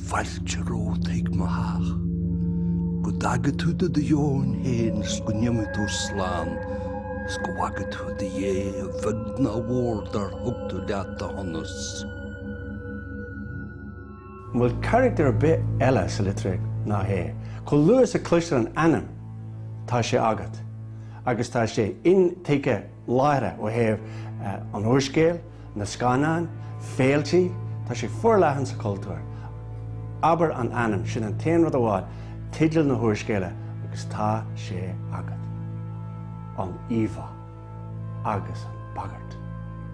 falchero teig mahach. Go dagatu de yon hen skunyamutu slan. Skwagatu de ye vudna warder hugtu data honus. Well, character bit ella silitric na he. Col Lewis a cluster an anam tá sé agat. Agus tá sé in take láire ó heh an uorscéil, na scanán, féaltí, tá sé forleathan sa cultúr. Aber an anam sin an tain rud amháil tidil na uorscéile agus tá sé agat. An Eva agus an bagart.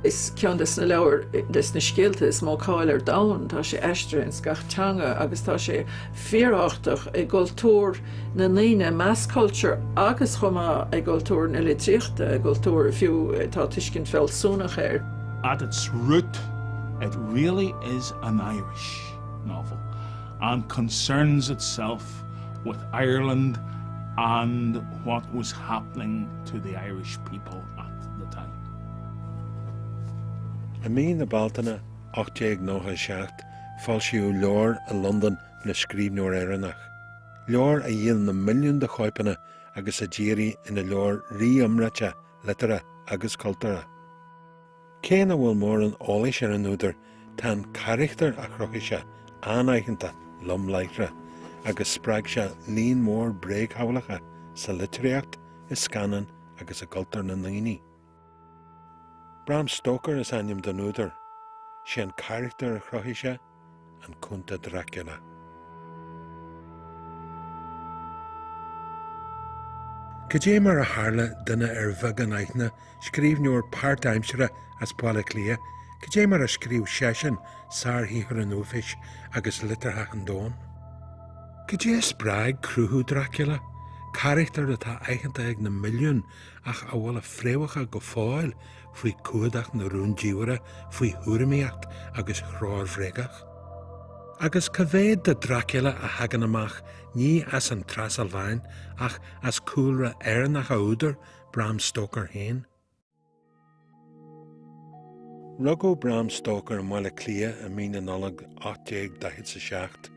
Is ceann des na leabhar des na scéalta is má cáil domhan tá sé eistre in scachtanga agus tá sé fíorachtach ag gultúr na naoine mass culture agus chuma ag gultúr na litríochta ag gultúr fiú tá tuiscint felsúnach air. At its root, it really is an Irish novel and concerns itself with Ireland and what was happening to the Irish people at the time. I mean the Baltana, 1897, falsiú leor in London na scríbneoir éireannach. Leor a dhéann na milliún de choipanna agus a géirí ina leor rí-iomraite, litera agus cultúra. Céanna bhfuil mór an áilís ar an údar tan charachtar a chrochaise anaitheanta lomlaithre agus spraig se líon mór bréagtholacha sa litríocht is scanan agus a cultúr na naoine. Bram Stoker is aim den údar, sé an charachtar a chrochaise an cúnta Dracula. Cé mar a hála duine ar bheag an aithne scríbneoir páirt'aimsire as pála clia, cé mar a scríb sesin sárthíthar an uafis agus litartha an dón. Cé spráig cruthú Dracula, charachtar atá aitheanta ag na milliún ach a bhfuil a fréamhacha go fáil faoi cuadach na rúndíomhara faoi thuairimíocht agus chráirhréagach. Agus cavéad de Dracula a hagan amach ní as an trasalbhain ach as cúlra éireannach a údar Bram Stoker hain. Rugó Bram Stoker an mhaile clia a mína nolag 1827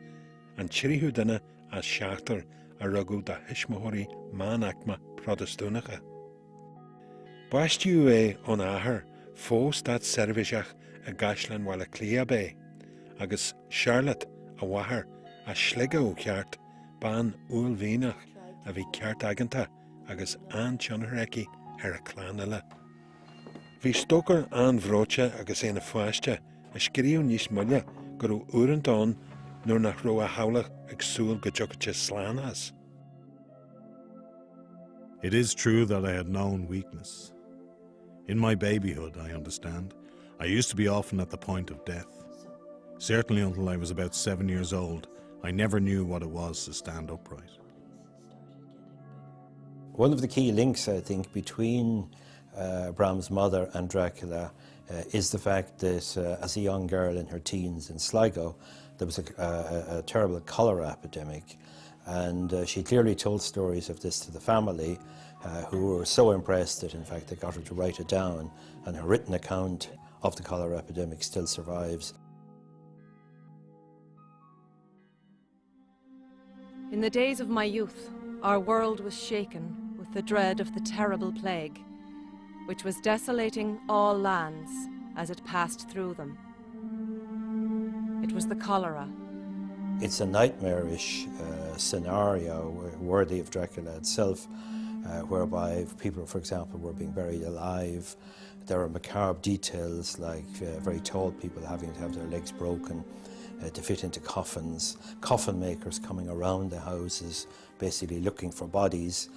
an tíirithú duine as seachtar a rugú da hismóirí mánachma protestúnacha. Baistíú é an áthair fós dat serviseach a gaislean mhaile clia bé, agus Charlotte a bhathair a slige ó ceart ban uailmhíneach a bhí ceart aganta agus an-tionthreici ar a clán eile. Bhí Stoker an-bhróite agus éana fáiste a scríú níos muile gur ó uaireantán nuair nach ró a hawlach ag súil go dtiocfaite slán as. It is true that I had known weakness. In my babyhood, I understand, I used to be often at the point of death. Certainly until I was about 7 years old, I never knew what it was to stand upright. One of the key links, I think, between Bram's mother and Dracula is the fact that as a young girl in her teens in Sligo, there was a terrible cholera epidemic, and she clearly told stories of this to the family, who were so impressed that in fact they got her to write it down, and her written account of the cholera epidemic still survives. In the days of my youth, our world was shaken with the dread of the terrible plague, which was desolating all lands as it passed through them. It was the cholera. It's a nightmarish scenario worthy of Dracula itself, whereby people, for example, were being buried alive. There are macabre details like very tall people having to have their legs broken to fit into coffins, coffin makers coming around the houses, basically looking for bodies,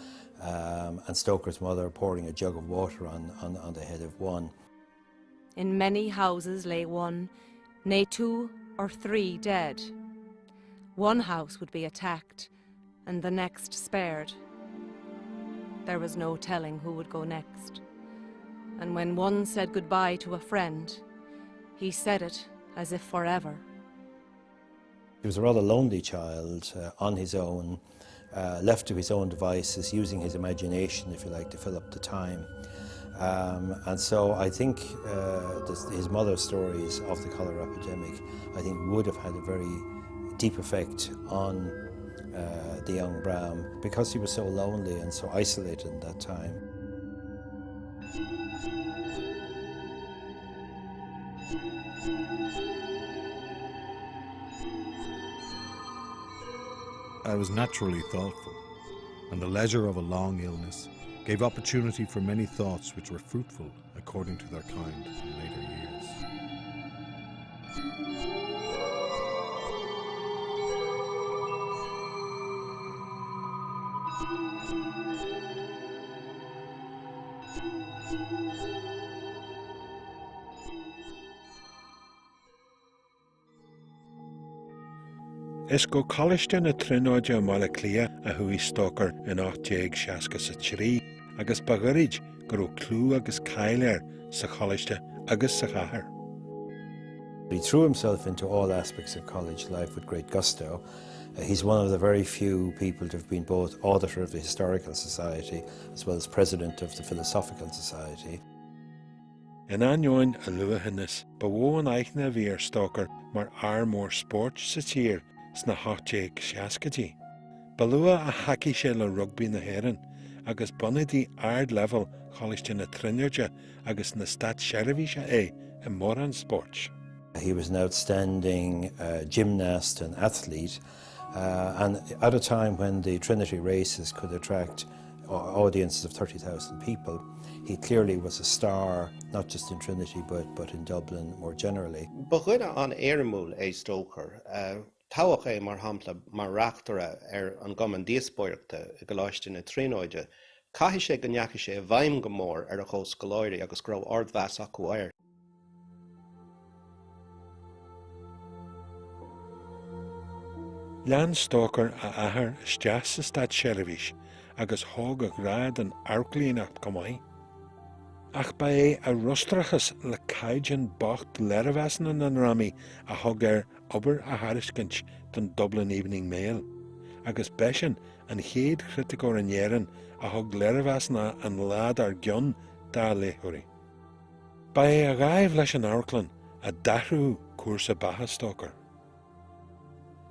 and Stoker's mother pouring a jug of water on the head of one. In many houses lay one, nay 2 or 3 dead. One house would be attacked, and the next spared. There was no telling who would go next. And when one said goodbye to a friend, he said it as if forever. He was a rather lonely child, on his own, left to his own devices, using his imagination, if you like, to fill up the time. And so I think his mother's stories of the cholera epidemic, I think, would have had a very deep effect on the young Bram because he was so lonely and so isolated in that time. I was naturally thoughtful, and the leisure of a long illness gave opportunity for many thoughts which were fruitful according to their kind in later years. Is go colliste na trinóide mála clia a hui Stoker in 1863 agus bagarid gur clú agus cailear sa colliste agus sa chathair. He threw himself into all aspects of college life with great gusto. He's one of the very few people to have been both auditor of the Historical Society as well as president of the Philosophical Society. In anjoin a luahannes, bewoon eichna vir Stoker mar armór sport sa tír sna 1860. Balua a haki sé le rugby na heran, agus bunadí ard level colliste na trinneirde agus na stat sherivisha in moran sports. He was an outstanding gymnast and athlete, and at a time when the Trinity races could attract audiences of 30,000 people, he clearly was a star, not just in Trinity, but in Dublin more generally. Bhuiine an éireamúil Stoker, tábhacht é mar hampla mar reachtaire an gcumann díospóireachta I go láiste na tríonóide, caithfidh sé go ndeacaidh sé bhaim go mór a chós scoláirí agus go raibh ardmheas acu air. Lean Stoker a ahar isteach sa stad sherivis agus thóg a grád an arclíonach gomaith. Ach ba a rustrachas le caidian bocht lervasna an rami a thug ober a hariskint den Dublin Evening Mail, agus besin an chéad criticor an yeran a thug lervasna an lad ar gion da lehuri. Ba a gaibh leis an Arklan a dahrú cuasa baha Stoker.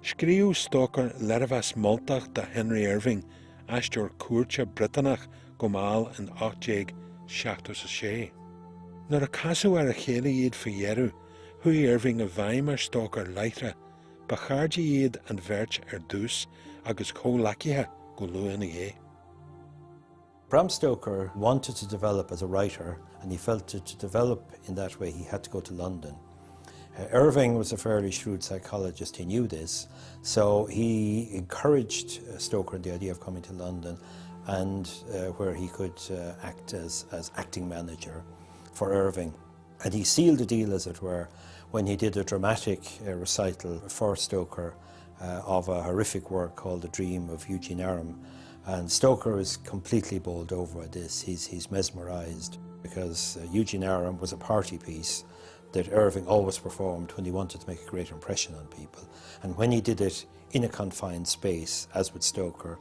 Skriú Stoker lervas multach da Henry Irving astur cuairte Britanach gomal in 1866. Nar a casú ar a chéile iad fa dhearú, hui Irving a bhaim ar Stoker leithre, ba chardi iad an vert dús agus cólacithe go luan é. Bram Stoker wanted to develop as a writer, and he felt that to develop in that way he had to go to London. Irving was a fairly shrewd psychologist, he knew this, so he encouraged Stoker in the idea of coming to London and where he could act as acting manager for Irving. And he sealed the deal, as it were, when he did a dramatic recital for Stoker of a horrific work called The Dream of Eugene Aram. And Stoker is completely bowled over at this. He's mesmerised because Eugene Aram was a party piece that Irving always performed when he wanted to make a great impression on people. And when he did it in a confined space, as with Stoker,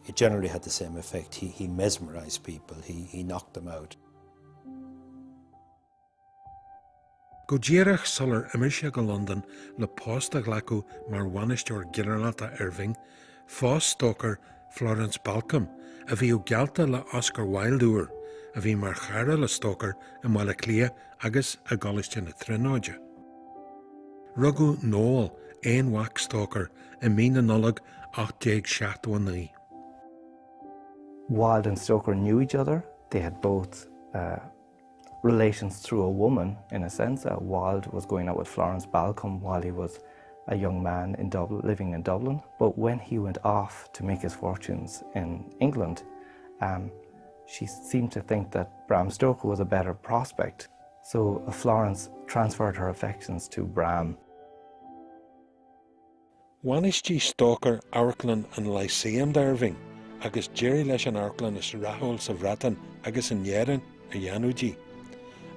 it generally had the same effect. He mesmerised people, he knocked them out. Go ddíireach sular imirse go London le posta glacu mar bhainisteoir Generalata Irving, fós Stoker Florence Balcom, a bhí ó gealta le Oscar Wilde a bhí mar chara le Stoker I mala clia agus a galiste na trinóide. Rugu Noel ein whack Stoker I mína nullag 1869. Wilde and Stoker knew each other. They had both relations through a woman, in a sense. Wilde was going out with Florence Balcom while he was a young man in Dublin, living in Dublin. But when he went off to make his fortunes in England, she seemed to think that Bram Stoker was a better prospect. So Florence transferred her affections to Bram. Wanistí Stoker Arklan an Lyceum Irving, agus Jerry leis an Arklan is rahol sa vratan agus an yeran a Yanuji.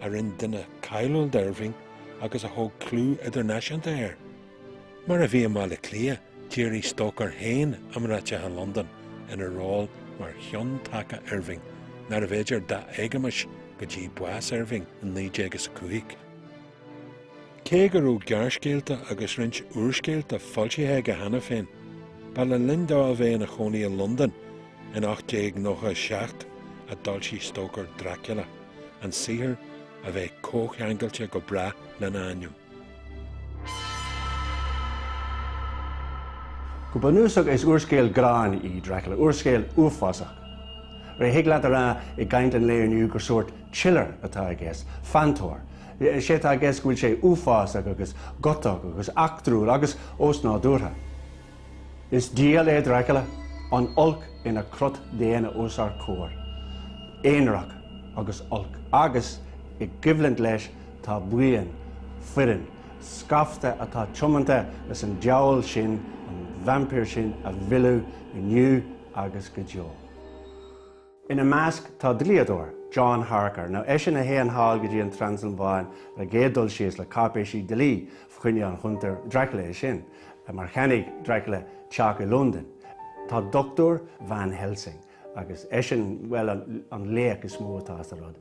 Arin dinna Kylul Irving agus a hog clú international there. Mar a bhí mala clia, Jerry Stoker hain amratja in London in a role mar Hyun Taka Irving, nar a bhéidir da eigamish go dí Boas Irving in 19 cuaig. Cé gur ú gearcéalta agus rint uaircéalta foilsithe go hana féin, ba le lindá a bheith na chonaí in London in 1897 a dulcí Stoker Dracula, an sihir a bheith cócheangailte go bra lena ainm. Go banúsach is uaircéal gráin í Dracula, uaircéal uafásach. Ra hiagla ará I gcaint an léirniu gur sort chiller atá I guess, fantóir. Sé tá guess bhfuil sé uafásach agus gotach agus actrúil agus os ná dúrtha. Is díal é Dracula an olc ina crut déana os ar cóir. Éonrach agus olc. Agus I gibhlant leis tá buan, firin, scafta atá tiomanta is an deall sin, an vampire sin a bhilú inniu agus go deo. Ina measc tá dliadóir, John Harker. Now, sin na héan hall go dtí an Transylván a gédul sios le capéis sí delí chuine an chuntar Dracula sin, mar chenig Dracula teach I London. Tá Dr. Van Helsing, agus sin well an léach is mó atá sa rud.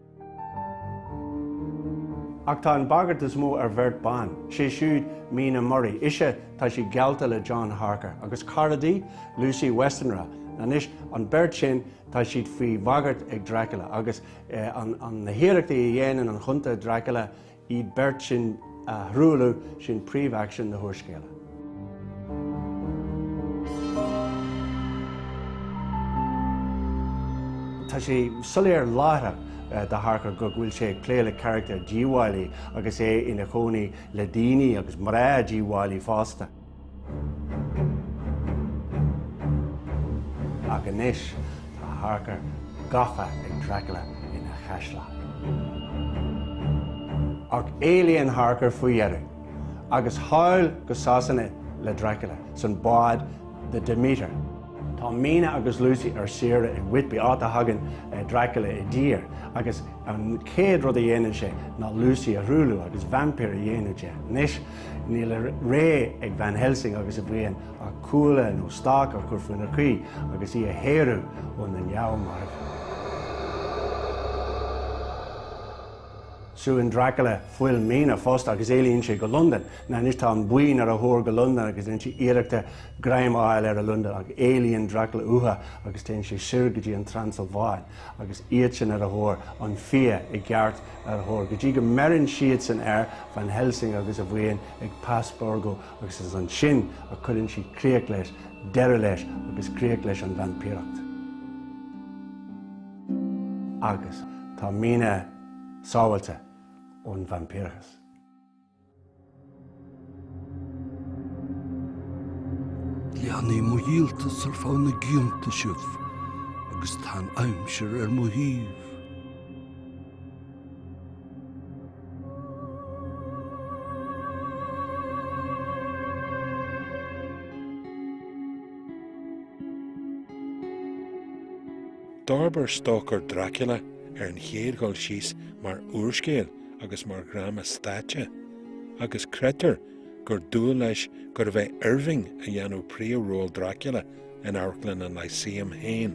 Ach tá an bagart is mó ar bhirt ban, sé siúd Mina Murray, ise tá sí gealta le John Harker, agus Caradí, Lucy Westenra, Anis an bert sin tá siad faoi bhagart ag Dracula, agus an na hiireachta I dhéanaan an chunta Dracula iad bert sin thrúlú sin príomh-action na thuairscéala. Tá sé soléir látha de Harker go bhfuil sé pléile character G. Wiley agus ina chonaí le daoine agus mrá G. Wiley fásta. Ach anis tá Harker gafa ag Dracula ina chaisle. Ach éilíonn Harker faoi dhearú, agus háil go sásanna le Dracula san bád de Demeter. Tá Mina agus Lucy ar siire I Whitby áta hagan Dracula I dír, agus an céad rud a dhéanann sé ná Lucy a rúlú agus vampire a dhéanann sé. Nis níl ré ag Van Helsing agus a bhíon a cúla nó stác ar chur faoin chuí agus I a héirú ón na neamh. Suúin Dracula fuil Mina fósta agus éilíonn sé go London, na nis tá an buin ar a thóir go London agus in sé iireachta gréimáil ar a London ag éilíonn Dracula utha agus téann sé siúr go dtí an Transylván agus iad sin ar a thóir an fia I gceart ar a thóir. Go dtí go merann siad san air Van Helsing agus a bhíon ag Passburgo agus is an sin a chuann si críoch leis, deireadh leis agus críoch leis an vampíreacht. Agus tá Mina sábhailte ón vampírechas. Leannaí mo díaltas ar fána gionnta sibh, agus tá aimseir ar mo híomh. D'arbar Stoker Dracula ar an chéadgáil síos mar uaircéal agus mar grama státe, agus cretar gur dúil leis gur bheith Irving a dhéanú príomhról Dracula in Airclan an Lyceum hain.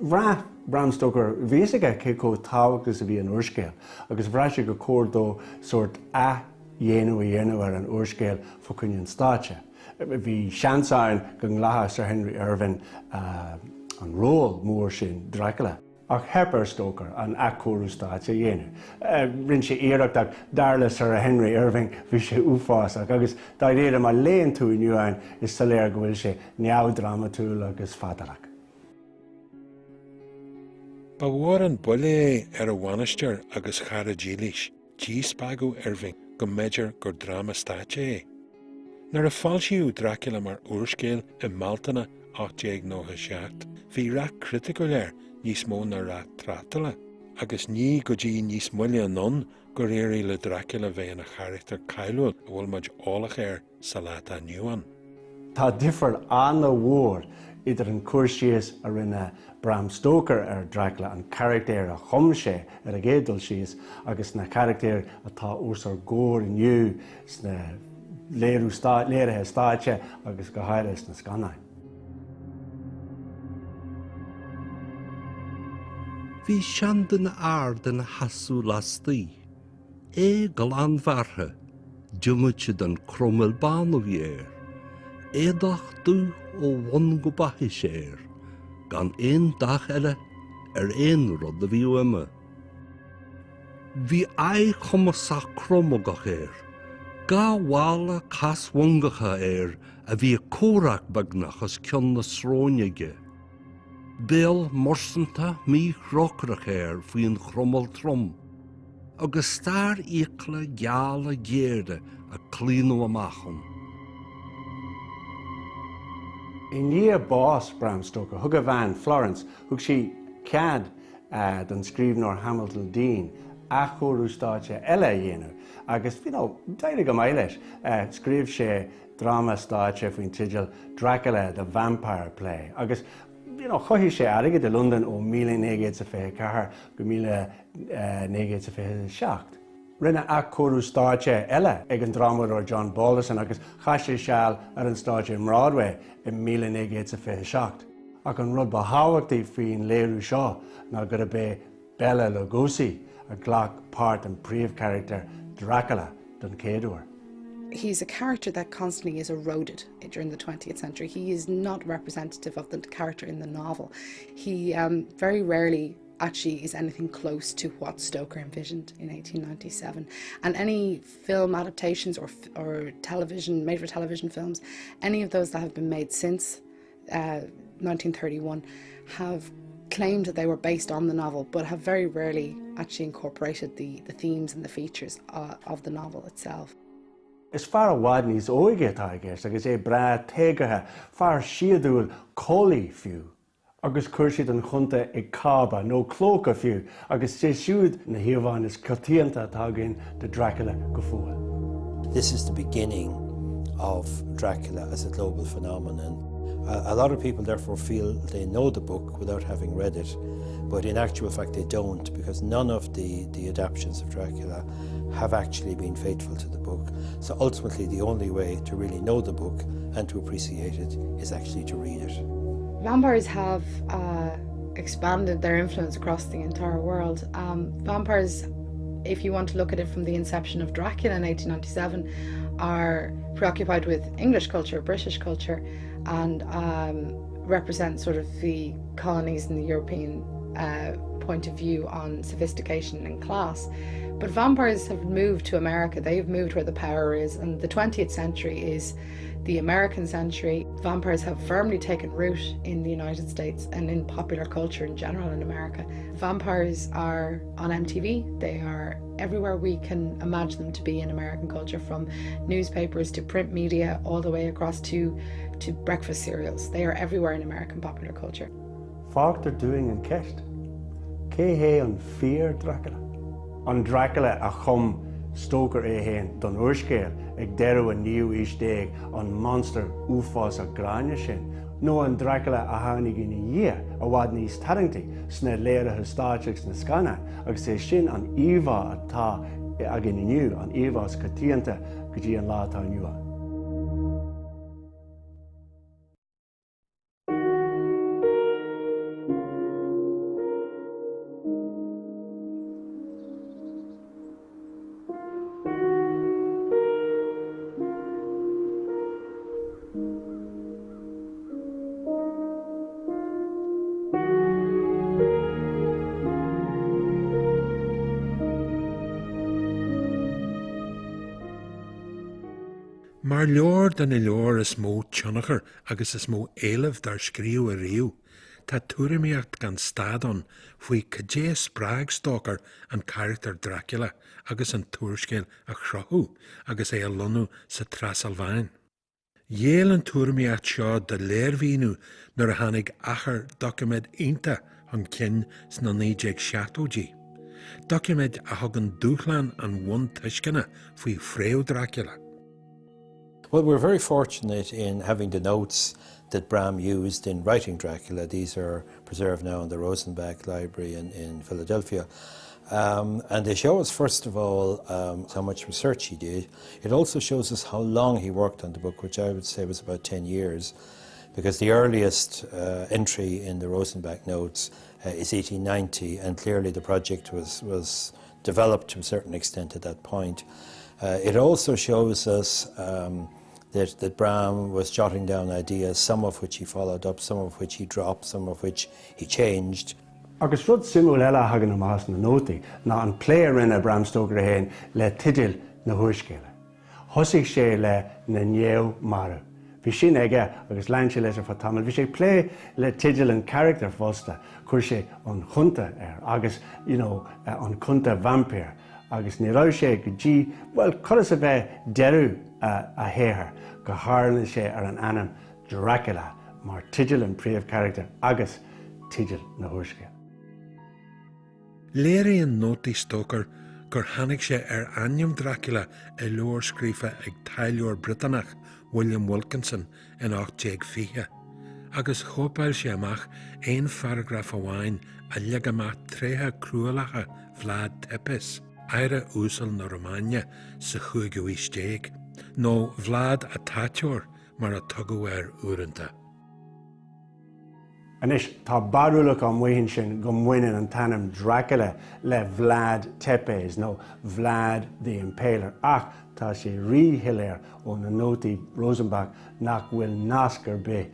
Bhrá Bram Stoker bhíosaige cé có táhagus a bhí an uaircéal, agus bhrá sé go córdó sort a dhéanú ar an uaircéal fo chuine an státe. Bhí seansáin go nglaithe Sir Henry Irving an ról mór sin Dracula. Ach Herbert Stoker an acórú státe dhéanú. Rinn sé iireacht ag darla Sir Henry Irving bhí sé uafásach, agus dá réad mar léon tú inniuáin is sa léir go bhfuil sé neamhdramatúil agus fadarach. Ba bhór an buile ar a bhainisteir agus charadílis, G. Spago Irving go méidir gur drama státe é. Nar a fáilsiú Dracula mar uaircéal I Maltaine 1897, bhí rach critical léir níos mó na rá trátala, agus ní go dtí níos muile anon gur éirí le Dracula bheith na charachtar cailúil a bhfuil muid álach ar sa láta nniuan. Tá differ an bhór idir an cuairsias a rinne Bram Stoker ar Dracula an charactéir a chum sé ar a gédul síos agus na charactéir atá ús ar góir inniu sna léirithe stáite agus go háire na scanáin. Bhí sean na ard na hasú lastaí, go an bhartha Jumutje den krommel ban of year. Edach du o one go bahisher. Gan een dag een rod vi uemme. Vi ei komme sa krommogach Ga wala kas wongacha a vi korak bagnach as kjonna sronjege. Bel morsenta mi rokrach fi een krommel trom. Agus star ikle jala geerde a klino amachon. In year boss Bram Stoker, hugga van Florence, hug she cad den scrivener Hamilton Dean, achorú státe eile agus daire go mailes, scrib sé drama státe faoin titil Dracula, the vampire play, agus chohí sé aige de London ó 1924 go 1927. Rinne achorú státe eile ag an drama John Balderson agus chaise seall an státe Broadway in 1927. Ac an rud ba háhachtaí faoin léirú seo ná gur bé Bela Lugosi, a ghlach part and príomh character Dracula don céadúir. He's a character that constantly is eroded during the 20th century. He is not representative of the character in the novel. He very rarely actually is anything close to what Stoker envisioned in 1897. And any film adaptations or television, made-for-television films, any of those that have been made since 1931 have claimed that they were based on the novel, but have very rarely actually incorporated the themes and the features of the novel itself. Is far a wadníos óige tá gist, agus bra téigethe far siadúil cólaí fiú, agus chuirsiad an chunta ag cabba nó clóca fiú, agus sé siúd na hiamháin is cotíanta tágin de Dracula go fuail. This is the beginning of Dracula as a global phenomenon. A lot of people therefore feel they know the book without having read it, but in actual fact they don't, because none of the adaptations of Dracula have actually been faithful to the book. So ultimately the only way to really know the book and to appreciate it is actually to read it. Vampires have expanded their influence across the entire world. Vampires, if you want to look at it from the inception of Dracula in 1897, are preoccupied with English culture, British culture, and represent sort of the colonies and the European point of view on sophistication and class. But vampires have moved to America. They've moved where the power is, and the 20th century is the American century. Vampires have firmly taken root in the United States and in popular culture in general in America. Vampires are on MTV. They are everywhere we can imagine them to be in American culture, from newspapers to print media, all the way across to breakfast cereals. They are everywhere in American popular culture. Fácht they're doing in Kecht. Cé hé an fear Dracula. An Dracula a chum Stoker héin don uorscéil ag deireadh níu each déag an monster úfás a gráine sin. No an Dracula a tháinig ina dhia a bhfad níos tarringtaí sna léirithe stáiteach na Scanna, agus é sin an íomhá atá ag inniu, an íomhá scotíanta go dtí an látá nua. Mar leor den I leor is mó tionachar agus is mó éileh dar scríú a riú, tá tuairimíocht gan stádon faoi cadéas Bram Stoker an character Dracula agus an tuairscéil a chrothú agus é a lonú sa Trasalvain. Dhéal an tuairimíocht seo de léirhíú nuair a tháinig achar document ionta an cinn sna 1970. Document a thugann dúchlan an bhain tuiscinne faoi fréamh Dracula. Well, we're very fortunate in having the notes that Bram used in writing Dracula. These are preserved now in the Rosenbach Library in Philadelphia. And they show us, first of all, how much research he did. It also shows us how long he worked on the book, which I would say was about 10 years, because the earliest entry in the Rosenbach notes is 1890, and clearly the project was developed to a certain extent at that point. It also shows us that Bram was jotting down ideas, some of which he followed up, some of which he dropped, some of which he changed. Agus rud simú eile hagan am as na nótaí ná an léir rinne Bram Stoker a héin le titil na thuaiscéile. Thosaigh sé le na nnéamh maru. Bhí sin aige agus lean sé leis fa tamil. Bhí sé lé le titil an character fósta chuir sé an chunta agus an chunta vampire. Agus ní rá sé go dtí, well, churas a bheith deirú a héair go háirlann sé ar an ainm Dracula mar titil an príomh character agus titil na thuaiscéile. Léiríonn nótaí Stoker gur tháinig sé ar ainm Dracula I leor scríofa ag Tailliúr Britanach William Wilkinson in 1820, agus chópáil sé amach ein paragraf amháin a leag amach tréthe cruúlacha Vlad Tepes, aire úsal na Romáine sa 15, nó Vlad a Táiteoir mar a tugadh uaireanta. Anis tá barúlach an mhaoin sin go mhaoineann an tanam Dracula le Vlad Tepes nó Vlad the Impaler ach tá sé ríhiléir ó na nótaí Rosenbach nach bhfuil nascar bé.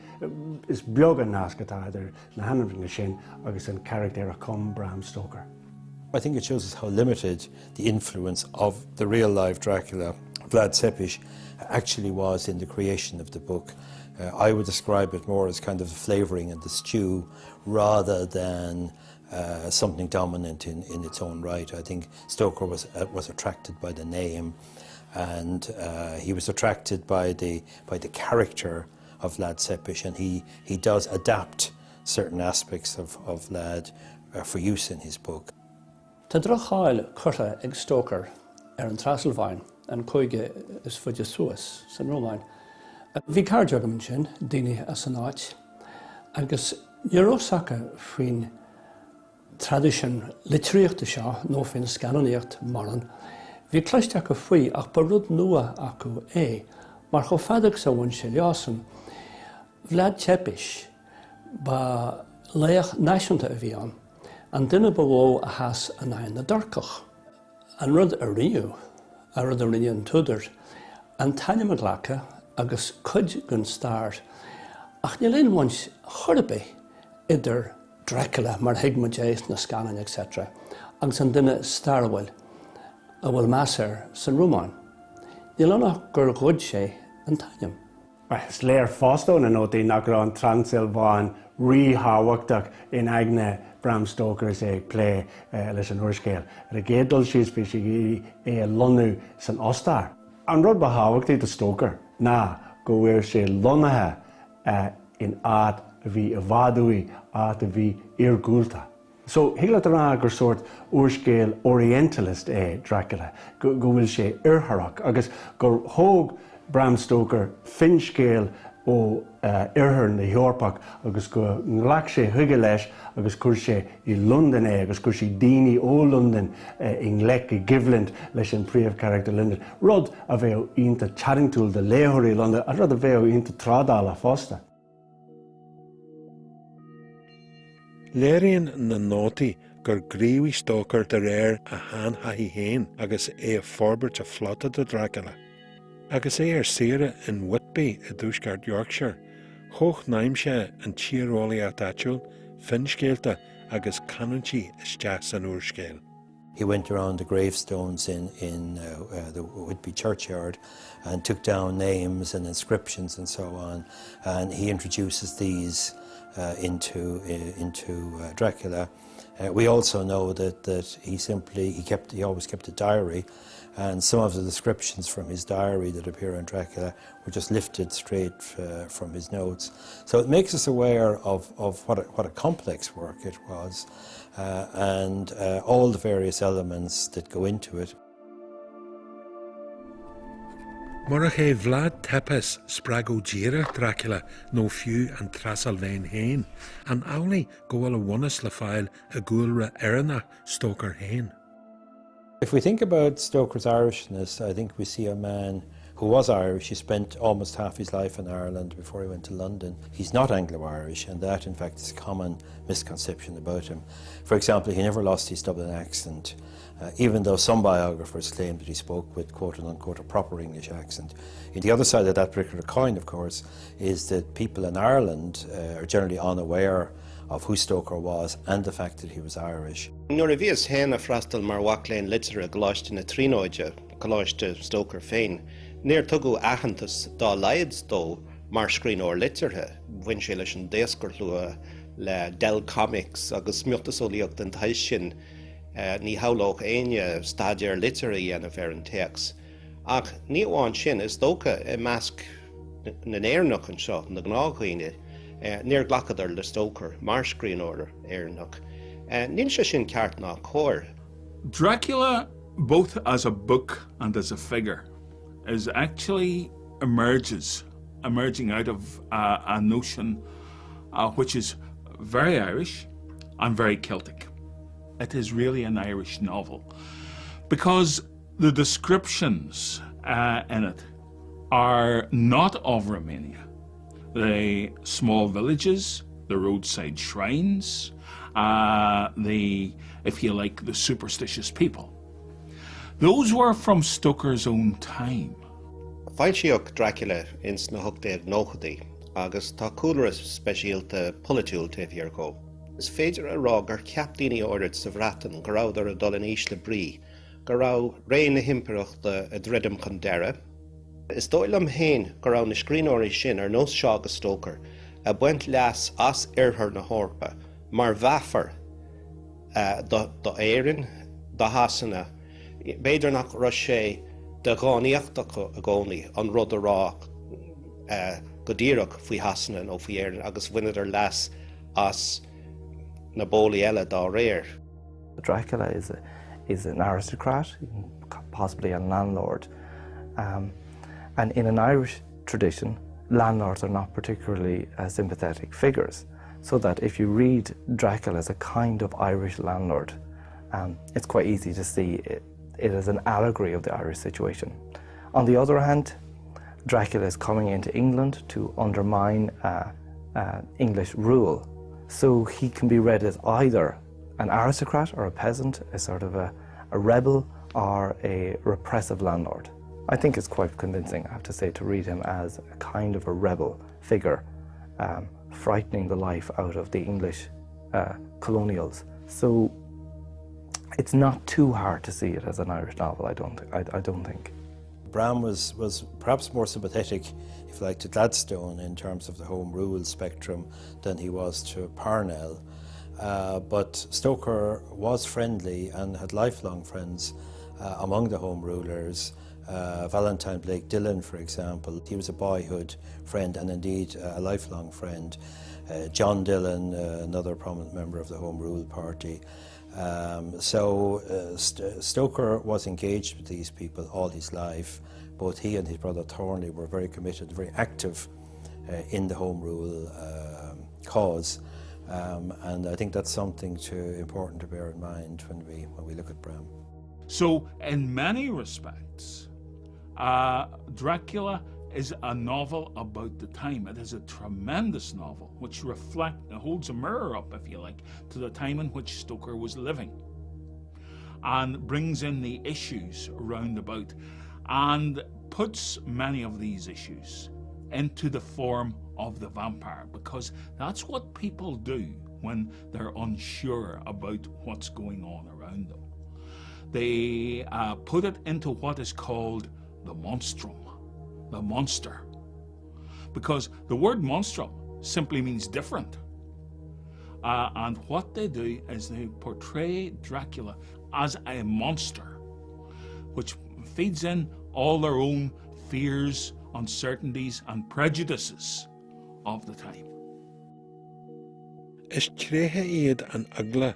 Is beag an nascatá idir na hanamh sin agus an character a cum Bram Stoker. I think it shows us how limited the influence of the real-life Dracula, Vlad Tepes, actually was in the creation of the book. I would describe it more as kind of a flavouring in the stew rather than something dominant in its own right. I think Stoker was attracted by the name, and he was attracted by the character of Vlad Tepes, and he does adapt certain aspects of Vlad for use in his book. Tá drochail curtha ag Stoker an Trasalmhain an coige is fuide suas san Rómáin. Bhí cardeagamann sin daoine as an áit, agus neurósacha faoin tradition litríochta seo nó faoin scannaíocht maran, bhí cleisteach go faoi ach ba rud nua acu mar cho fadaigh sa bhain sé leasan. Vlad Tepes ba léach náisiúnta a bhí an duine bhó a has an aon na dorcach. An rud a riú, a rud a rinne an túidir, an taine maglacha agus cuid gon stair, ach ní léon bhaint chorbe idir Dracula mar higmadéis na scanan etc. agus an duine starhfuil a bhfuil measar san Rómáin. Ní lenach gur chuid sé an taim. Is léir fástó na nótaí nach rá an Transilváin ríthhachtach in aigne Bram Stoker sé lé leis an thuaiscéil. Ar a gédul sios bhí sé lonú san Ostar. An rud ba hábhachtaí de Stoker ná go bhfuir sé lonathe in áit a bhí a bhádúí áit a bhí iargúlta. So héile rá gur sort uaiscéil orientalist Dracula, go bhfuil sé iartharach agus gur thóg Bram Stoker finscéil ó iarthar na Eorpach agus go nglach sé thuige leis agus chuir sé I London agus chuir sé daoine ó London in lech I Givland leis an príomh character London. Rud a bheith ionta charingtúil de léthirí London a rud a bheith ionta trádáil a fásta. Léiríonn na nótaí gur gríomhaigh Stoker de réir a tháinig héin agus a forbairt a flotta de Dracula. Agus ar saoire in Whitby I dúsgart Yorkshire, thóg naimse an tíorólaí a táitiúil, finscéalta agus canantí isteach san uairscéil. He went around the gravestones in the Whitby churchyard and took down names and inscriptions and so on, and he introduces these into Dracula. We also know that he always kept a diary, and some of the descriptions from his diary that appear in Dracula were just lifted straight from his notes. So it makes us aware of what a complex work it was, and all the various elements that go into it. Mar a Vlad Tepes sprág ó díire Dracula nó fiú an Trasalmhain héin, an álaí go bhfuil a bhunas le fáil a gúilre éireannach Stoker héin. If we think about Stoker's Irishness, I think we see a man who was Irish. He spent almost half his life in Ireland before he went to London. He's not Anglo-Irish, and that, in fact, is a common misconception about him. For example, he never lost his Dublin accent, even though some biographers claim that he spoke with quote-unquote a proper English accent. And the other side of that particular coin, of course, is that people in Ireland are generally unaware of who Stoker was and the fact that he was Irish. Nuair a bhíos héna freastal mar bhaicléin litir a goláiste na tríóide, goláiste Stoker féin, níor tugadh aitheantas dá laids dó mar scríbhneoir litirthe, bhain sé leis an déascar lua le Dell Comics agus miochtasolaíocht den tais sin ní haolóch aine staidir litir a dhéanamh ar an teacs. Ach ní amháin sin is dócha I measc na éarnach an seo na gnáchaoine níor ghlacadar le Stoker mar scríbhneoir éarnach. Níl sé sin ceart ná cóir. Dracula, both as a book and as a figure, is actually emerging out of a notion which is very Irish and very Celtic. It is really an Irish novel because the descriptions in it are not of Romania. The small villages, the roadside shrines, if you like, the superstitious people. Those were from Stoker's own time. Fáil siíoch Dracula ins na 1890 agus tá cúlras speisialta politiúil taobh go. Is féidir a rá gur ceap daoine ordered sa bhreatain go raibh ar a dul in éis le brí, go raibh ré na himpireachta a dreidem chun deire. Is dóil am héin go raibh na scríbhneoirí sin ar nós seo agus Stoker a buint leas as iarthar na hórpa, mar bheafar do éireann, do hasanna, beidir nach ra sé de gáíochtach a gcónaí an rud a rá go díreach faoi hasanna nó faoi éireann agus bhuiineadar leas as na bólaí eile dá réir. Dracula is an aristocrat, possibly a landlord. And in an Irish tradition, landlords are not particularly sympathetic figures. So that if you read Dracula as a kind of Irish landlord, it's quite easy to see it as an allegory of the Irish situation. On the other hand, Dracula is coming into England to undermine English rule. So he can be read as either an aristocrat or a peasant, a sort of a rebel or a repressive landlord. I think it's quite convincing, I have to say, to read him as a kind of a rebel figure, frightening the life out of the English colonials. So it's not too hard to see it as an Irish novel, I don't think. Bram was perhaps more sympathetic, if you like, to Gladstone in terms of the Home Rule spectrum than he was to Parnell. But Stoker was friendly and had lifelong friends among the Home Rulers. Valentine Blake Dillon, for example, he was a boyhood friend and indeed a lifelong friend. John Dillon, another prominent member of the Home Rule Party. Stoker was engaged with these people all his life. Both he and his brother Thornley were very committed, very active in the Home Rule cause. And I think that's something important to bear in mind when we look at Bram. So, in many respects, Dracula is a novel about the time. It is a tremendous novel which holds a mirror up, if you like, to the time in which Stoker was living and brings in the issues roundabout and puts many of these issues into the form of the vampire, because that's what people do when they're unsure about what's going on around them. They put it into what is called the monstrum, the monster, because the word monstrum simply means different. And what they do is they portray Dracula as a monster, which feeds in all their own fears, uncertainties and prejudices of the time. Is tréthe iad an agla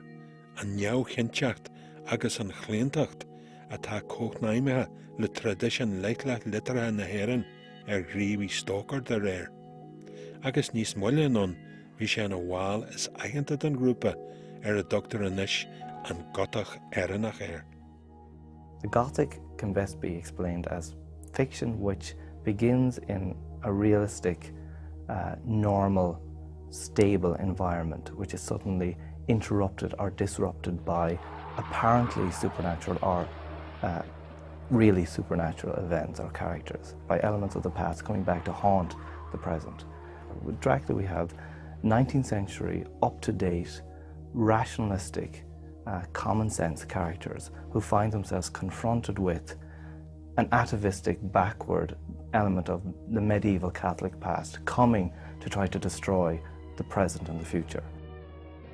an neamh chinteacht agus an chléinteacht atá cóchnaimithe le tradition leitla litera na héireann gríomhí Stoker de réir. Agus níos moille anón bhí sé an bháil is aitheanta den grúpa a doctor anois an gotach éireannach air. The Gothic can best be explained as fiction which begins in a realistic, normal, stable environment, which is suddenly interrupted or disrupted by apparently supernatural or really supernatural events or characters, by elements of the past coming back to haunt the present. With Dracula we have 19th century, up-to-date, rationalistic, common sense characters who find themselves confronted with an atavistic, backward element of the medieval Catholic past coming to try to destroy the present and the future.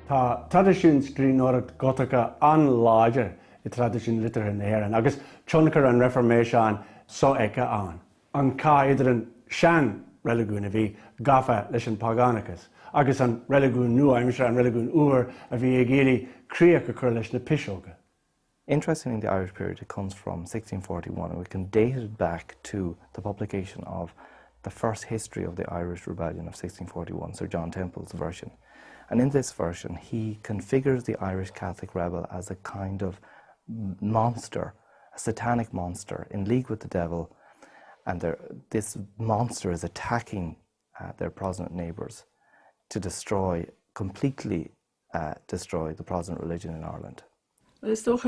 Tá tradiisiún scríbhneoireacht Gotacha an láidir I tradiisiún literatúra na hÉireann, agus tionchar an Reforméisán so aice an. An cá idir an sean religún a bhí gafa leis an Pagánachas, agus an religún nua, aimimse an religún uair a bhí ag éirí críocha chur leis na pisóga. Interestingly, in the Irish period, it comes from 1641, and we can date it back to the publication of the first history of the Irish Rebellion of 1641, Sir John Temple's version. And in this version, he configures the Irish Catholic rebel as a kind of monster, a satanic monster in league with the devil, and this monster is attacking their Protestant neighbours to completely destroy the Protestant religion in Ireland. Is toch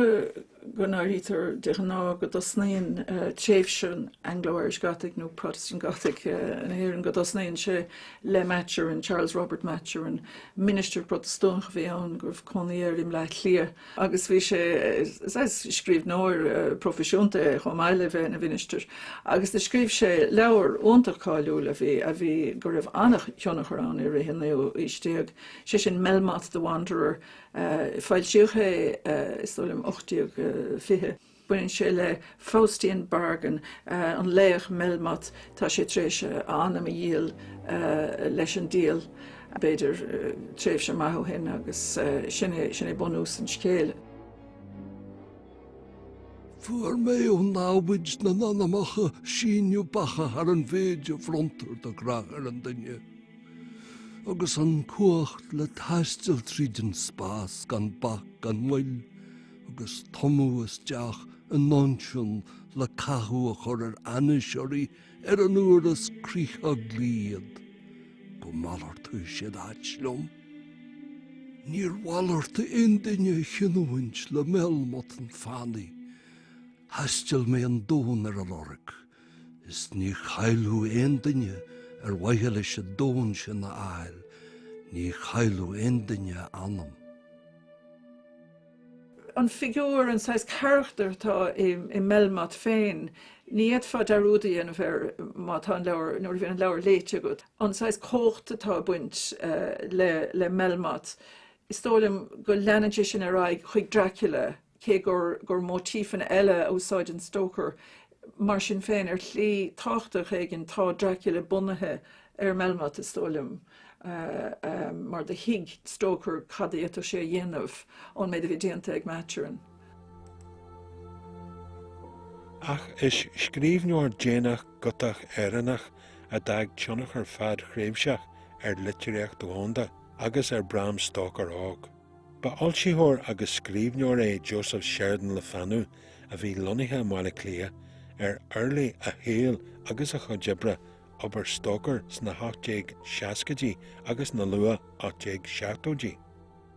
gonariter de gena godosnein tjefschen Anglo-Irish Gothic no Protestant Gothic en hier in godosnein she Le Matcher en Charles Robert Matcher en minister protestant geweest gurf konier im laat clear. Agus wie she schreef noor professionte gomaile en minister. Agus de schreef she lauer onderkalule vi gurf anach jonnacher aan er hinne isteeg. She in Melmoth the Wanderer. Feil siúché istólim 8 fihe. Buin sé le Faustian Bargan an léach Melmoth tá sé tréise anam a díal leis an díal beidir tréimh sé maithú hin agus sinné bonús an scéal. Fuair mé ó náhuiid na nanamacha síniu bacha ar an féide frontar do grachar an duine. Agus an cuacht le taistil trídin spás gan bach gan muil, agus tomúas deach an nonsiún le cathú a chur ar anisiorí ar an uaras críocha glíad, go malar tú siad aitlum. Níor wallarta duine chinúint le Melmoth an fannaí, haistil mé an dón ar a lorg, is ní chailú duine ar waithe leis a dón sin na ail, ní chailú duine anam. An figuur an sais character tá I Melmoth féin, ní fa darúdi an ver mat an lauer nor vi an lauer leitje gut. An sais kochte tá buint le Melmoth. Istólim go lenneige sin a raig chuig Dracula, cé gur motífan eile úsáid an Stoker, mar sin féin lí táchtach gin tá Dracula bunathe Melmoth istólim. Mar de hig Stoker cadíat a sé dhéanamh ón méid a bhí déanta ag Matcherin. Ach is scríbhneoir déanach gotach éireannach a dag tionach ar fad chréimseach literéacht dónda agus Bram Stoker ág. Ba alsíthóir agus scríbhneoir Joseph Sheridan le fanú a bhí lonithe mála clia early a héal agus a chodebre aber Stoker sna 860 agus na lua 870.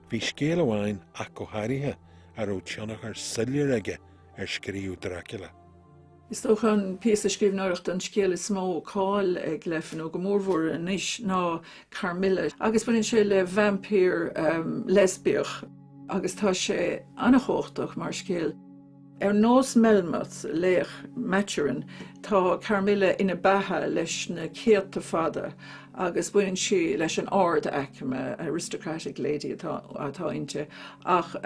Bhí scéal amháin ach go háirithe ar ó tionach ar sillir aige scríú Dracula. Is toch an píosa scríbhneoireacht an scéal is smó cáil ag leifin ó go mórmhór anois ná Carmilla. Agus buinn sé le vampír lesbíoch agus tá sé annachóchtach mar scéal. Nós Melmoth léach Matcherin tá Carmilla ina batha leis na céalta fada agus buinn si leis an ard aicme aristocratic lady atá inte ach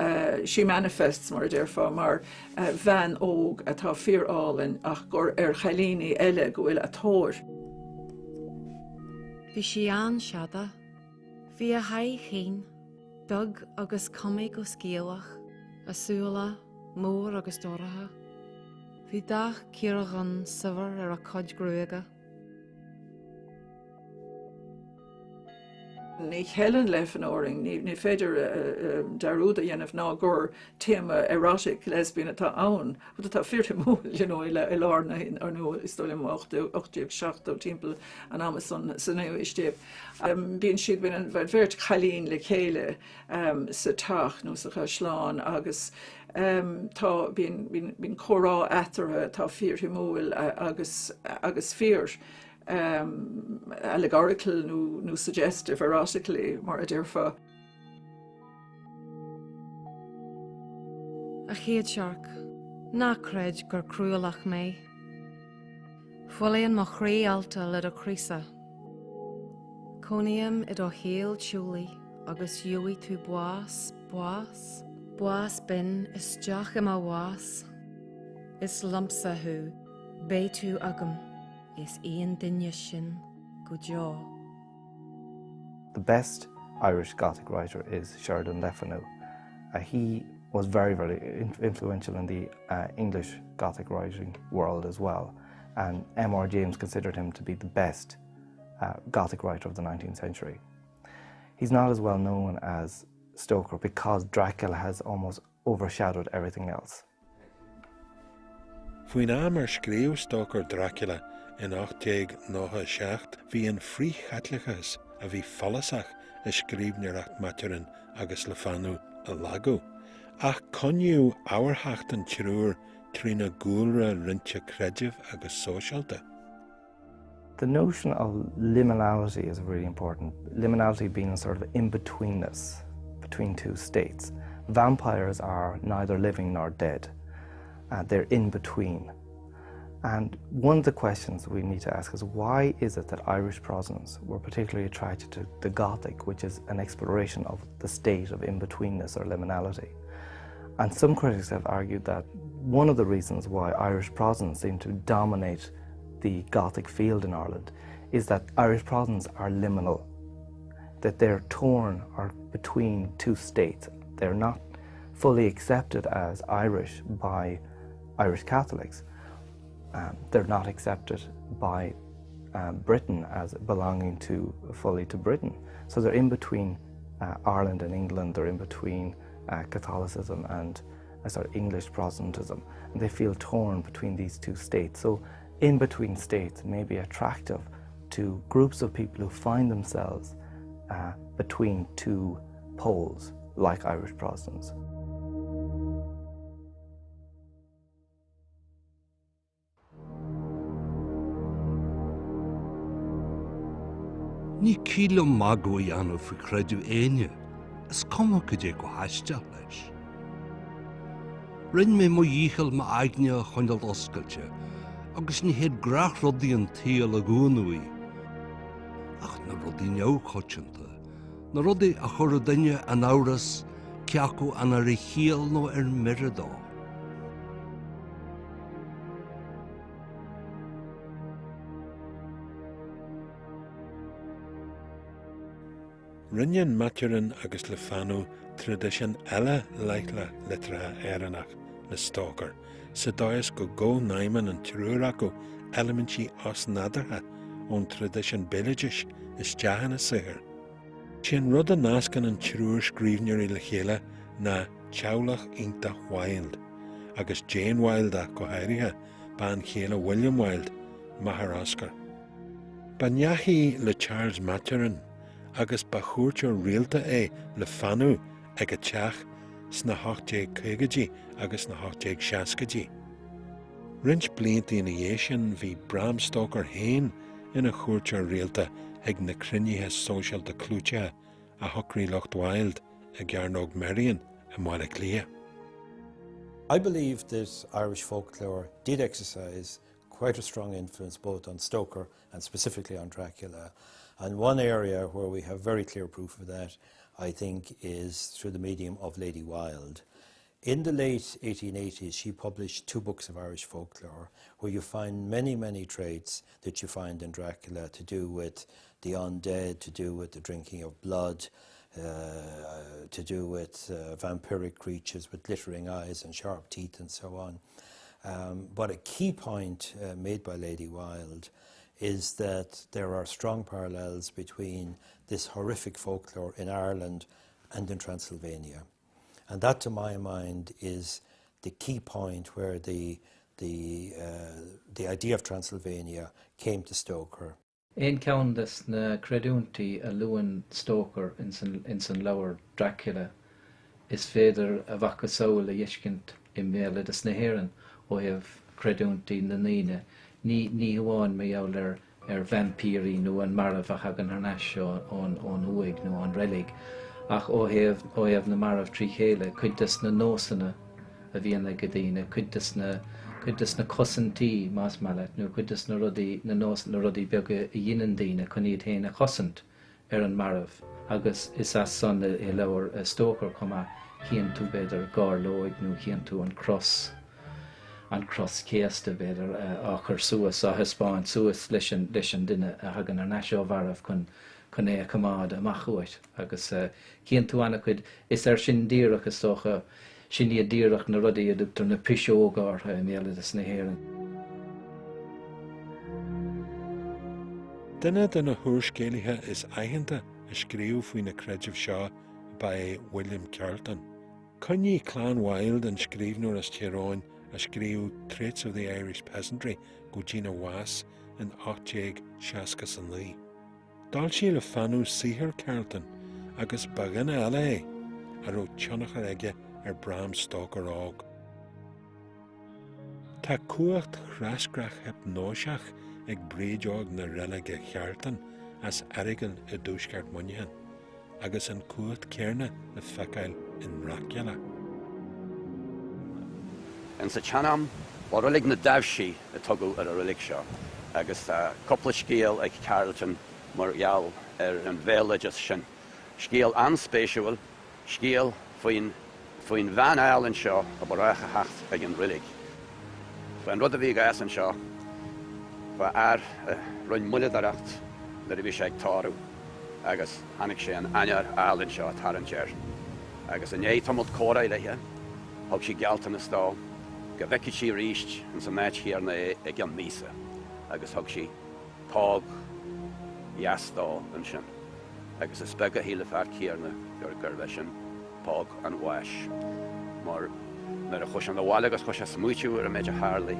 si manifests mar derfa mar bhean óg atá fíorálinn ach gur chalíní eile go bhfuil atóir. Bhí si an seada, bhí a haidh chin, dug agus cumig go scéalach, asúla, mór agus dóratha. Bhí dach círeach an sibhar ar a cuid grúige. Ní Helen leffen oring, ní féidir darúda dhéanamh ná gur téma erotic lesbian atá ann, atá fearrta mó i lárna ar nó istólim 8 timppel an Amazon san éo istéb. Bíonn siad bin an bhirt chalín le chéile sa tach nó sa sláán agus tá bín chorá etartha tá fearrta móil agus fear. Allegorical no suggestive erotically mar a dúrfa. A chéad seach, ná creid gur cruúlach mé. Fualaíonn mo chraí alta le do críosa. Cónaíam I do héal tiúlaí agus dúí tú buas. Buas bin is deach Im a was. Is lumpsa hu, bé tú agam. Is Ian Dinne sin go jaw. The best Irish Gothic writer is Sheridan Le Fanu. He was very, very influential in the English Gothic writing world as well. And M.R. James considered him to be the best Gothic writer of the 19th century. He's not as well known as Stoker because Dracula has almost overshadowed everything else. Faoin am scríobh Stoker Dracula in 1897 bhí an fríchatlaachas a bhí follasach I scríbneoireacht Maturin agus Le Fanu a lagu. Ach conniú ábharthacht an trúr trína gúlra rinte creidimh agus sóisialta. The notion of liminality is really important. Liminality being a sort of in-betweenness between two states. Vampires are neither living nor dead. They're in between. And one of the questions we need to ask is why is it that Irish Protestants were particularly attracted to the Gothic, which is an exploration of the state of in-betweenness or liminality? And some critics have argued that one of the reasons why Irish Protestants seem to dominate the Gothic field in Ireland is that Irish Protestants are liminal, that they're torn or between two states. They're not fully accepted as Irish by Irish Catholics. They're not accepted by Britain as belonging fully to Britain. So they're in between Ireland and England, they're in between Catholicism and sort of English Protestantism. And they feel torn between these two states. So in between states may be attractive to groups of people who find themselves between two poles, like Irish Protestants. Ní cíle magu anú fi creidú aine, is cuma go dé go haisteach leis. Rinn mé mo díchail ma aigne chuinal oscailte, agus ní héad grach rudaí an tíal a gúnaí. Ach na rudaí neamhchoitianta, na rudaí a chur duine an áras ceacu an ar I chéal nó ar miradá. Rinnean Maturin agus Le Fanu tradition eile leithla litratha éireannach na Stoker, sa dóis go naiman an trúr acu elementí os nadartha ón tradition billigis is deachanna sihir. Sin rud a nascan an trúr scríbneoirí le chéile na Teaghlach Ionta Wilde, agus Jane Wilde go háirithe ban chéile William Wilde, Mahar Oscar. Banyahi le Charles Maturin, agus ba chuairtear rialta Le Fanu ag a teach sna 1850 agus na 1860. Rint blianta ina dhé sin bhí Bram Stoker hain ina chuairtear rialta ag na cruinnithe sóisialta clúitethe a thucraí Locht Wilde a Gearnog Marion a Mála Clia. I believe that Irish folklore did exercise quite a strong influence both on Stoker and specifically on Dracula. And one area where we have very clear proof of that, I think, is through the medium of Lady Wilde. In the late 1880s, she published 2 books of Irish folklore where you find many, many traits that you find in Dracula to do with the undead, to do with the drinking of blood, to do with vampiric creatures with glittering eyes and sharp teeth and so on. But a key point made by Lady Wilde is that there are strong parallels between this horrific folklore in Ireland and in Transylvania. And that, to my mind, is the key point where the idea of Transylvania came to Stoker. Ein ceantas na creadúntaí a luan Stoker in san leabhar Dracula is féidir a bhacha samhail a dhiiscint I méle is na hÉireann ó thaobh creadúntaí na naoine. Ní hamháin mé eall vampírí nó an marabh a hagan ar neas seo ón uaig nó an relic. Ach ó thaobh na marabh trí chéile, cuidas na nósanna a bhíonna go dtí, cuidas na cosantí más mallet, nó cuidas na rudaí na beag a dhéanaan daoine chun iad héana cosant ar an marabh. Agus is as son I leabhar Stoker chuma chéan tú beidir gár lóig nó chéan tú an cross céasta beidir á chur suas á hispáin suas leis an duine a hagan ar neaseo bharmh chun é a cumád amach chuait. Agus chéan tú anna chuid is sin díreach is tócha sin iad díreach na rudaí a dúptar na pisógártha I méle is na hÉireann. Duine den na thuairscéalaithe is aitheanta a scríomh faoin na creideamh seo by William Carleton. Conní Clan Wild an scríbnúir as Tíráin a scríomh Traits of the Irish Peasantry go Gina Was in 1869. Dal sí le fanú sihir Carleton agus bagan eile a ro tionachar aige ar Bram Stoker ág. Tá cuacht chreascrach hypnóiseach ag brídeog na rilige Carleton as arigan I dúsceart muinnehan, agus an cuat céirne na feicáil in Dracula. In sa Chanam, war rulig na davshi a tugu ar a rulig seo, agus couple scéal ag Carleton mar iall an bhéile just sin. Scéal anspéisiúil, scéal faoin Van Allen seo a baracha hacht ag an rulig. Faoin rud a bhí gas an seo, fa roin muile daracht na bhí sé ag tarú, agus hanig sé an Anyar Allen seo tar an téir. Agus an é tomult córa ilethe, thug sí gealta na stá, go bheici sí ríist an sa náid chéarna ag an mísa, agus thug sí tág iastá an sin. Agus is spega híle fear chéarna gur bheith sin tág an bháis. Mar nar a chus an bháil agus chus a smúitiú ar a méid a Harley,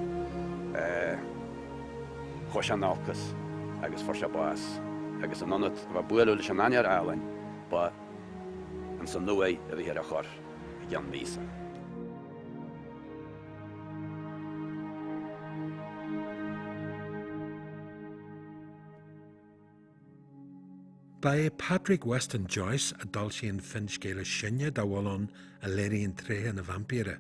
chus an náchas agus for se bás. Agus an anad bh buú leis an Anyar Allen, ba an san nua a bhí ar a chur ag an mísa. By Patrick Weston Joyce a dul sí an finscéile sinne dá bhfuilón a léiríonn tríthe na vampíre.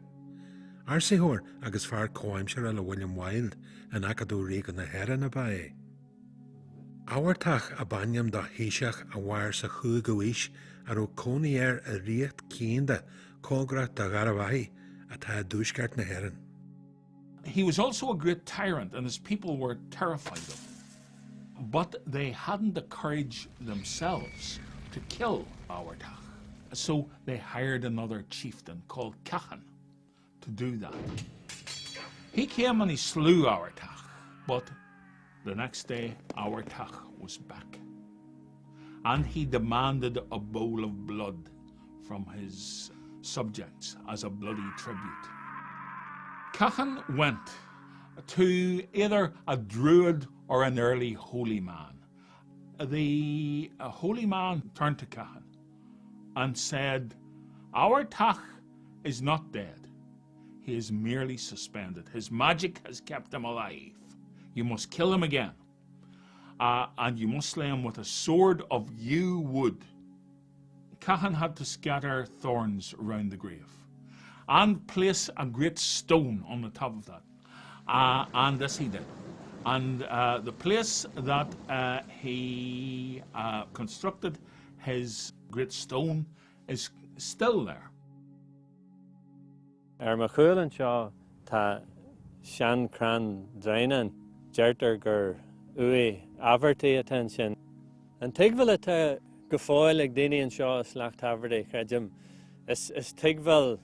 Arsaíthóir agus fear cóimsear le William Wilde an acadú rígan na hÉireann na ba. Áhairteach a baineam dá híiseach a bhair sa chuaig uíis ar ó cónaíar a riacht céanda cógra da Garavaí a tá dúsceart na hÉireann. He was also a great tyrant and his people were terrified of him. But they hadn't the courage themselves to kill Áhairteach. So they hired another chieftain called Cachan to do that. He came and he slew Áhairteach, but the next day Áhairteach was back. And he demanded a bowl of blood from his subjects as a bloody tribute. Cachan went to either a druid or an early holy man. The holy man turned to Cachan and said, Áhairteach is not dead. He is merely suspended. His magic has kept him alive. You must kill him again. And you must slay him with a sword of yew wood. Cachan had to scatter thorns round the grave and place a great stone on the top of that. And this he did. And the place that he constructed his great stone is still there. Mar chualann seo tá sean cran drainan deirtar gur ui abertaí atá sin. An tuigmhil atá go fáil ag daoine an seo slacht haverdaí chreidim is tuigmhil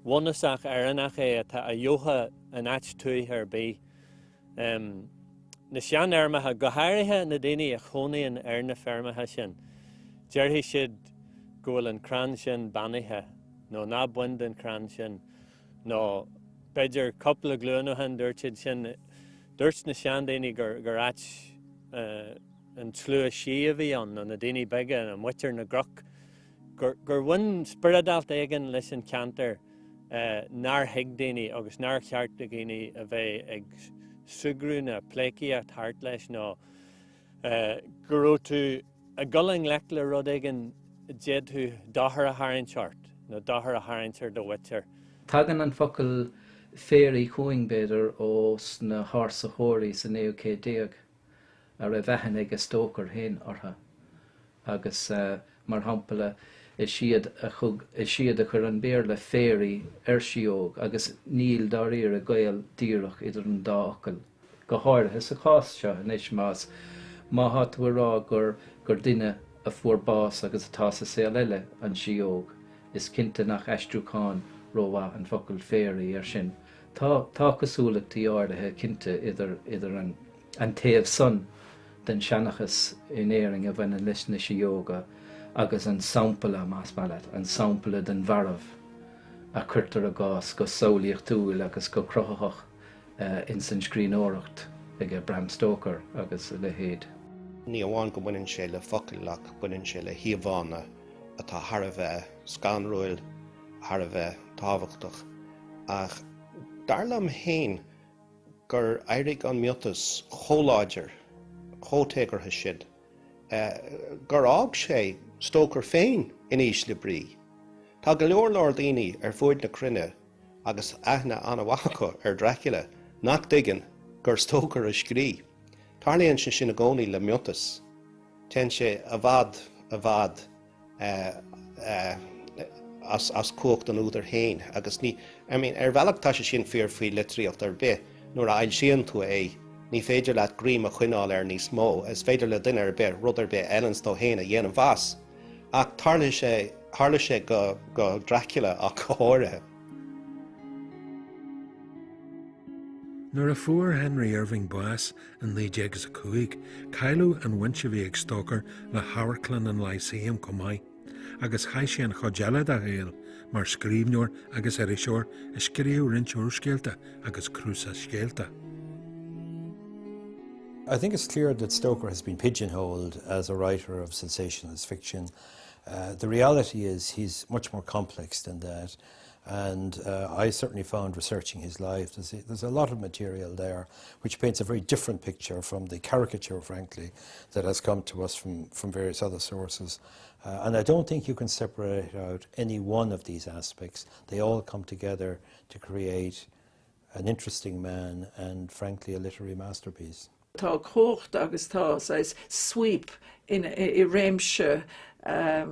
bhunaach ar annach é atá a dheocha an áit tuaith ar bí. na sean armatha go háirithe na daoine a chonaíonn ar na fermathe sin. Deirthaigh siad go bhfuil an cran sin banithe, nó ná buin den cran sin, nó beidir coppla glúnathan dúirt siad sin, dúirt na sean daoine gur áit an tlua sí a bhí an na daoine beige an muitir na groch, gur bhain spiridalt éigean leis an cantar nár hiag daoine agus nár cheart a daoine a bheith ag sugrú na pléiciacht thart leis nó gur raibh tú a gulling lech le rud éigean déad tú dáthair a tharrainteart nó dáthair a tharraintear do witir. Tagan an focail féirí chuing beidir os na hása chóirí sa 1910 a ra bheithin ag Stoker hain ortha. Agus mar hampala is siad a chur an béir le féirí sióg agus níl daríar a gael díreach idir an dácail. Go háirithe sa chás seo inis más má hatú rá gur duine a fuór bás agus atá sa saol eile an sióg is cinnte nach eistriúcháin róha an focail féirí sin. Tá cosúlachtaí áirithe cinnte idir an taobh son den seanachas in éiring a bhaine leis na sióga agus an sampla más malad, an sampla den bharmh a chuirtar a gás go saolaíocht túil agus go crothach in san scríbhneoireacht ag Bram Stoker agus le héad. Ní amháin go bhaineann sé le focailach, bhaineann sé le híomhána atá thar a bheith scanrúil, thar a bheith tábhachtach. Ach darlam hain gur éirigh an miotas choláidir, chótéagartha siad, gur ág sé Stoker féin in Ísle Brí. Tá go leor lár daoine ar fuaid na crinne agus aithne anhacha ar Dracula nach dtuigeann gur Stoker a scrí. Tarlaíonn sin na gcónaí le miotas. Ten sé a bhad as cuacht an údar hain agus ní ar bhealach tá sé sin fear faoi litríocht ar bith nuair a ail sian tú ní féidir leat grím a chuineáil ar níos mó, is féidir le duine ar bith rud ar bith Ellens nó héana a dhéanamh bhas. Ach tarla sé go Dracula ach go háirithe. Nuair a fuair Henry Irving Boas an 1905, cailú an bhaintse bhí ag Stoker le Harclan an Lyceum go maith, agus chaith sé an chodeile a ghéal mar scríbhneoir agus iriseoir a scríú rinseoir scéalta agus cruúsa scéalta. I think it's clear that Stoker has been pigeonholed as a writer of sensationalist fiction. The reality is he's much more complex than that, and I certainly found researching his life, there's a lot of material there which paints a very different picture from the caricature, frankly, that has come to us from various other sources. And I don't think you can separate out any one of these aspects. They all come together to create an interesting man and, frankly, a literary masterpiece. Tá cócht agus tá sweep in réimse a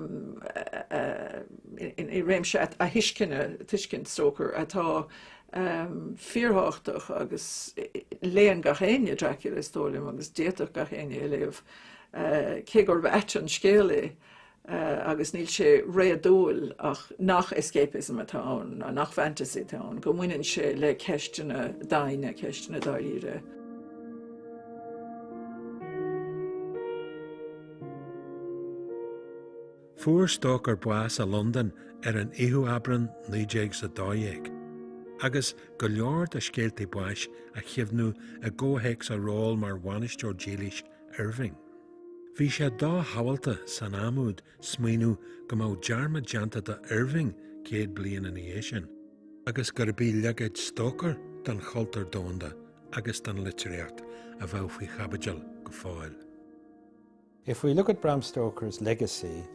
hiiscin Stoker atá fíorthachtach agus léon ga chéine Dracula stólim agus déach ga chéine léomh cé gur bheit an scéala agus níl sé réadúil ach nach escapism atá a nach fantasy atá go bhaineann sé le ceistena daine ceistena daíre. Fuair Stoker Boas a London ar an ihu abran 1912, agus go leor de scéaltaí Boas a chiamhnú a ggóthaic sa ról mar bhainisteoir Géalis Irving. Bhí sé dá habalta san amúd smaoinú go mó dearma deanta de Irving céad bliana in é sin, agus gur bí legaid Stoker don chultar dónda agus don literaíocht a bheith faoi chabaidil go fáil. If we look at Bram Stoker's legacy,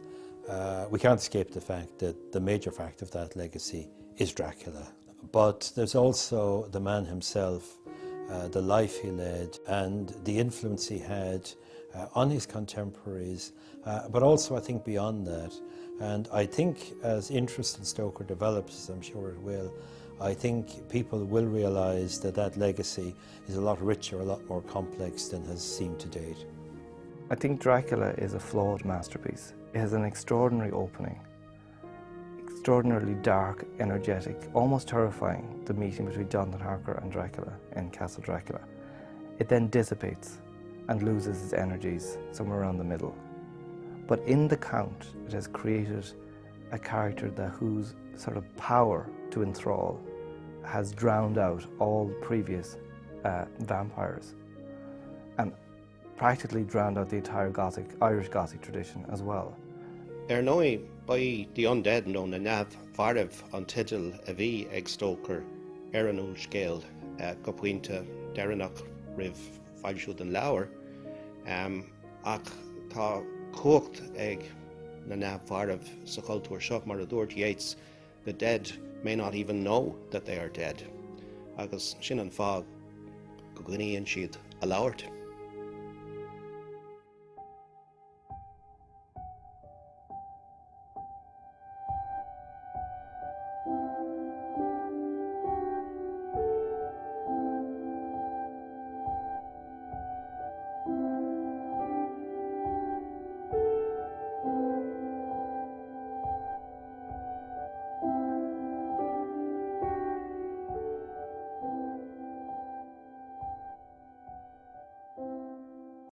we can't escape the fact that the major fact of that legacy is Dracula. But there's also the man himself, the life he led, and the influence he had on his contemporaries, but also I think beyond that. And I think as interest in Stoker develops, as I'm sure it will, I think people will realise that that legacy is a lot richer, a lot more complex than has seemed to date. I think Dracula is a flawed masterpiece. It has an extraordinary opening, extraordinarily dark, energetic, almost terrifying, the meeting between Jonathan Harker and Dracula in Castle Dracula. it then dissipates and loses its energies somewhere around the middle. But in the count, it has created a character whose sort of power to enthrall has drowned out all previous vampires, and practically drowned out the entire Irish Gothic tradition as well. Nói by the undead nó na neamh mharibh an tidal a bhí ag Stoker an úl scéal go puinte deireanach rih fáilsiú den leabhar, ach tá cócht ag na neamh mharibh sa cultúr seo mar a dúirt Yeats, the dead may not even know that they are dead. Agus sin an fág go gcuiníonn siad a labhairt.